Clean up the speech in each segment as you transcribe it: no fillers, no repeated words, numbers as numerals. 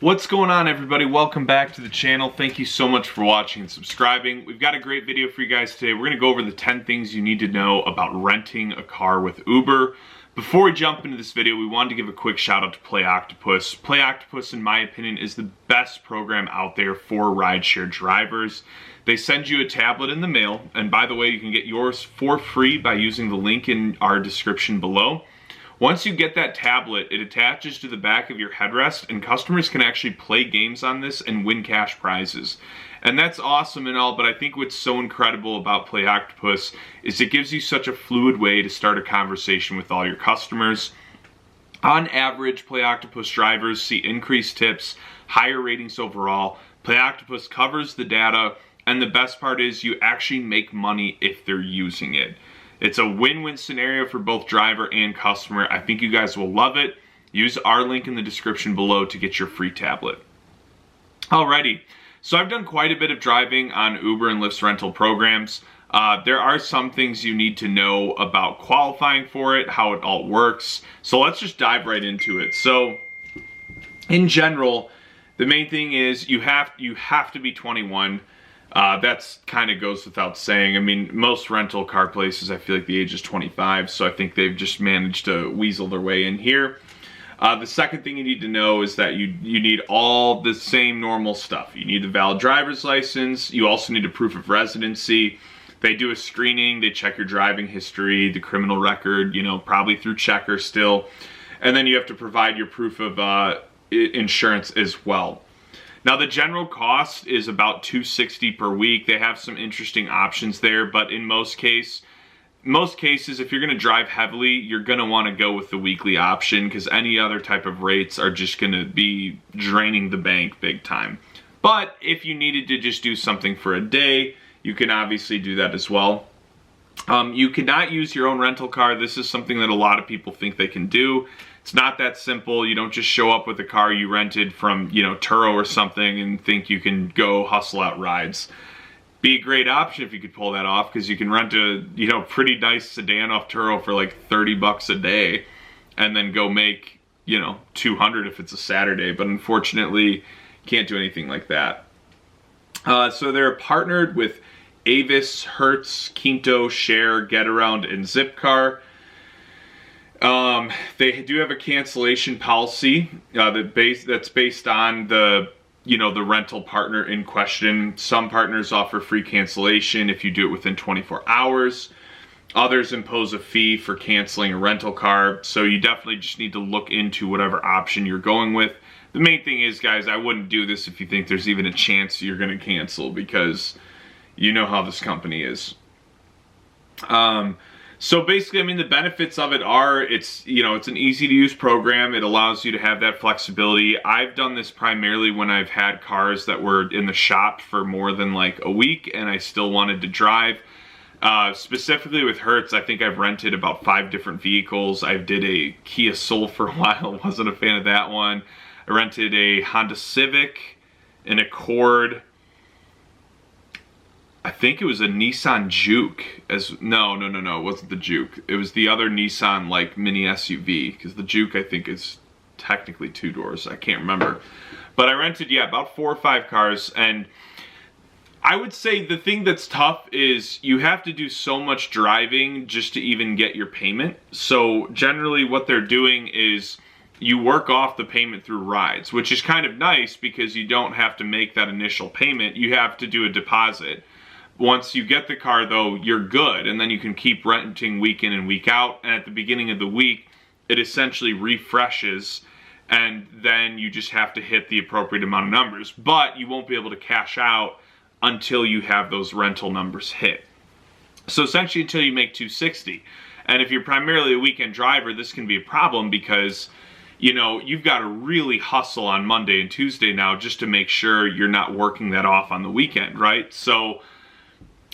What's going on, everybody? Welcome back to the channel. Thank you so much for watching and subscribing. We've got a great video for you guys today. We're going to go over the 10 things you need to know about renting a car with Uber. Before we jump into this video, we wanted to give a quick shout out to Play Octopus. Play Octopus, in my opinion, is the best program out there for rideshare drivers. They send you a tablet in the mail, and by the way, you can get yours for free by using the link in our description below. Once you get that tablet, it attaches to the back of your headrest, and customers can actually play games on this and win cash prizes. And that's awesome and all, but I think what's so incredible about Play Octopus is it gives you such a fluid way to start a conversation with all your customers. On average, Play Octopus drivers see increased tips, higher ratings overall. Play Octopus covers the data, and the best part is you actually make money if they're using it. It's a win-win scenario for both driver and customer. I think you guys will love it. Use our link in the description below to get your free tablet. Alrighty, so I've done quite a bit of driving on Uber and Lyft's rental programs. There are some things you need to know about qualifying for it, how it all works. So let's just dive right into it. So in general, the main thing is you have to be 21. That's kind of goes without saying. I mean, most rental car places, I feel like the age is 25, so I think they've just managed to weasel their way in here. The second thing you need to know is that you need all the same normal stuff. You need the valid driver's license. You also need a proof of residency. They do a screening. They check your driving history, the criminal record, you know, probably through Checker still. And then you have to provide your proof of insurance as well. Now, the general cost is about $260 per week. They have some interesting options there, but in most cases, if you're going to drive heavily, you're going to want to go with the weekly option because any other type of rates are just going to be draining the bank big time. But if you needed to just do something for a day, you can obviously do that as well. You cannot use your own rental car. This is something that a lot of people think they can do. It's not that simple. You don't just show up with a car you rented from, you know, Turo or something and think you can go hustle out rides. Be a great option if you could pull that off because you can rent a, you know, pretty nice sedan off Turo for like 30 bucks a day and then go make, you know, 200 if it's a Saturday. But unfortunately, can't do anything like that. So they're partnered with Avis, Hertz, Quinto, Share, Getaround, and Zipcar. They do have a cancellation policy that's based on the rental partner in question. Some partners offer free cancellation if you do it within 24 hours. Others impose a fee for canceling a rental car. So you definitely just need to look into whatever option you're going with. The main thing is, guys, I wouldn't do this if you think there's even a chance you're going to cancel because you know how this company is. So basically, I mean, the benefits of it are it's an easy to use program. It allows you to have that flexibility. I've done this primarily when I've had cars that were in the shop for more than like a week and I still wanted to drive. Specifically with Hertz, I think I've rented about 5 different vehicles. I did a Kia Soul for a while, wasn't a fan of that one. I rented a Honda Civic, an Accord. I think it was a Nissan Juke. No, it wasn't the Juke. It was the other Nissan like mini SUV because the Juke I think is technically 2 doors. I can't remember. But I rented, about 4 or 5 cars, and I would say the thing that's tough is you have to do so much driving just to even get your payment. So generally what they're doing is you work off the payment through rides, which is kind of nice because you don't have to make that initial payment. You have to do a deposit. Once you get the car, though, you're good, and then you can keep renting week in and week out, and at the beginning of the week, it essentially refreshes, and then you just have to hit the appropriate amount of numbers, but you won't be able to cash out until you have those rental numbers hit. So essentially until you make $260, and if you're primarily a weekend driver, this can be a problem because, you know, you've got to really hustle on Monday and Tuesday now just to make sure you're not working that off on the weekend, right? So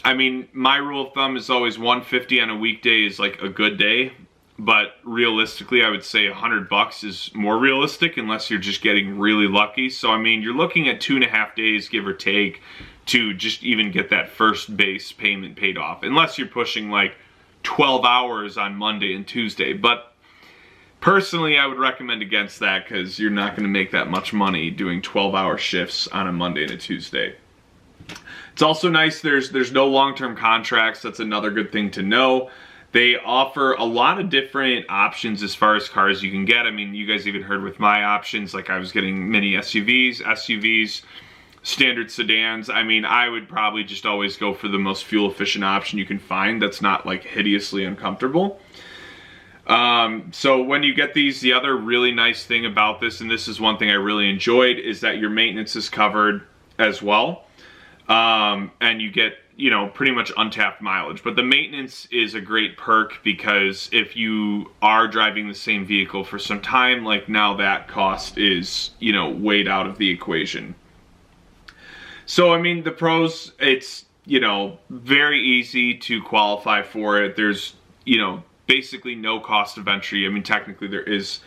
I mean, my rule of thumb is always $150 on a weekday is like a good day, but realistically, I would say $100 is more realistic unless you're just getting really lucky. So, I mean, you're looking at 2.5 days, give or take, to just even get that first base payment paid off, unless you're pushing like 12 hours on Monday and Tuesday. But Personally, I would recommend against that because you're not going to make that much money doing 12-hour shifts on a Monday and a Tuesday. It's also nice there's no long-term contracts. That's another good thing to know. They offer a lot of different options as far as cars you can get. I mean, you guys even heard with my options, like I was getting mini SUVs, standard sedans. I mean, I would probably just always go for the most fuel-efficient option you can find that's not like hideously uncomfortable. So when you get these, the other really nice thing about this, and this is one thing I really enjoyed, is that your maintenance is covered as well. And you get, you know, pretty much untapped mileage. But the maintenance is a great perk because if you are driving the same vehicle for some time, like now that cost is, you know, weighed out of the equation. So, I mean, the pros, it's, you know, very easy to qualify for it. There's, you know, basically no cost of entry. I mean, technically there is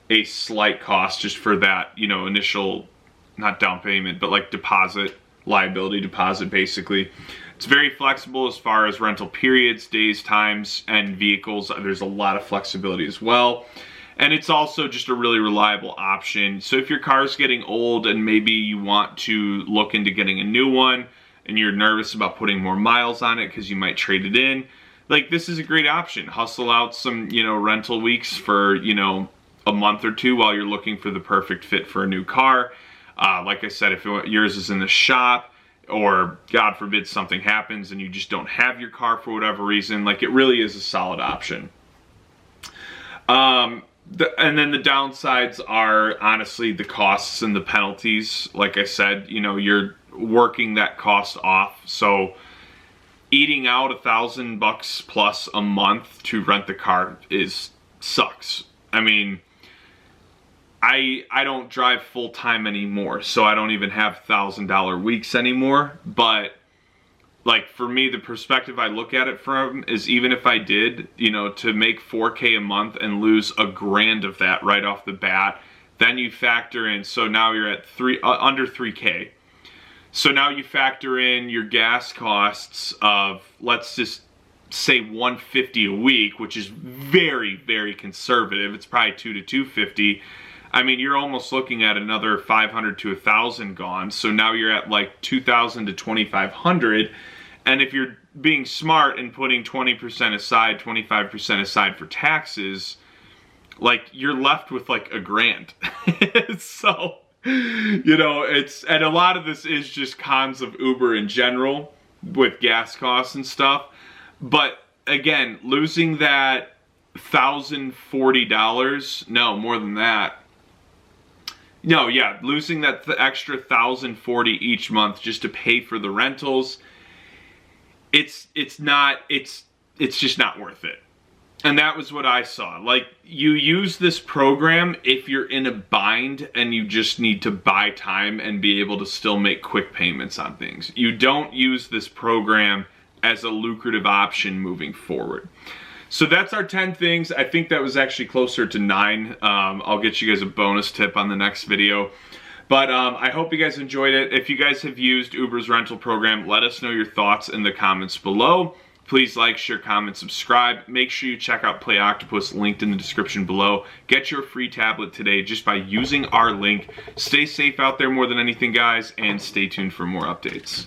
a slight cost just for that, you know, initial, not down payment, but like deposit, liability deposit basically. It's very flexible as far as rental periods, days, times, and vehicles. There's a lot of flexibility as well. And it's also just a really reliable option. So if your car's getting old and maybe you want to look into getting a new one and you're nervous about putting more miles on it because you might trade it in, like this is a great option. Hustle out some, you know, rental weeks for, you know, a month or two while you're looking for the perfect fit for a new car. Like I said, if yours is in the shop or God forbid something happens and you just don't have your car for whatever reason, like it really is a solid option. And then the downsides are honestly the costs and the penalties. Like I said, you know, you're working that cost off. So eating out $1,000 plus a month to rent the car sucks. I mean, I don't drive full time anymore, so I don't even have $1,000 weeks anymore. But like for me, the perspective I look at it from is even if I did, you know, to make $4K a month and lose $1,000 of that right off the bat, then you factor in, so now you're at under 3K. So now you factor in your gas costs of, let's just say $150 a week, which is very, very conservative. It's probably $200 to $250. I mean, you're almost looking at another $500 to $1,000 gone. So now you're at like $2,000 to $2,500. And if you're being smart and putting 20% aside, 25% aside for taxes, like you're left with like $1,000. So, you know, and a lot of this is just cons of Uber in general with gas costs and stuff. But again, losing that $1,040, no, more than that. No, yeah, losing that extra $1,040 each month just to pay for the rentals, it's just not worth it. And that was what I saw. Like, you use this program if you're in a bind and you just need to buy time and be able to still make quick payments on things. You don't use this program as a lucrative option moving forward. So that's our 10 things. I think that was actually closer to 9. I'll get you guys a bonus tip on the next video. But I hope you guys enjoyed it. If you guys have used Uber's rental program, let us know your thoughts in the comments below. Please like, share, comment, subscribe. Make sure you check out Play Octopus, linked in the description below. Get your free tablet today just by using our link. Stay safe out there more than anything, guys, and stay tuned for more updates.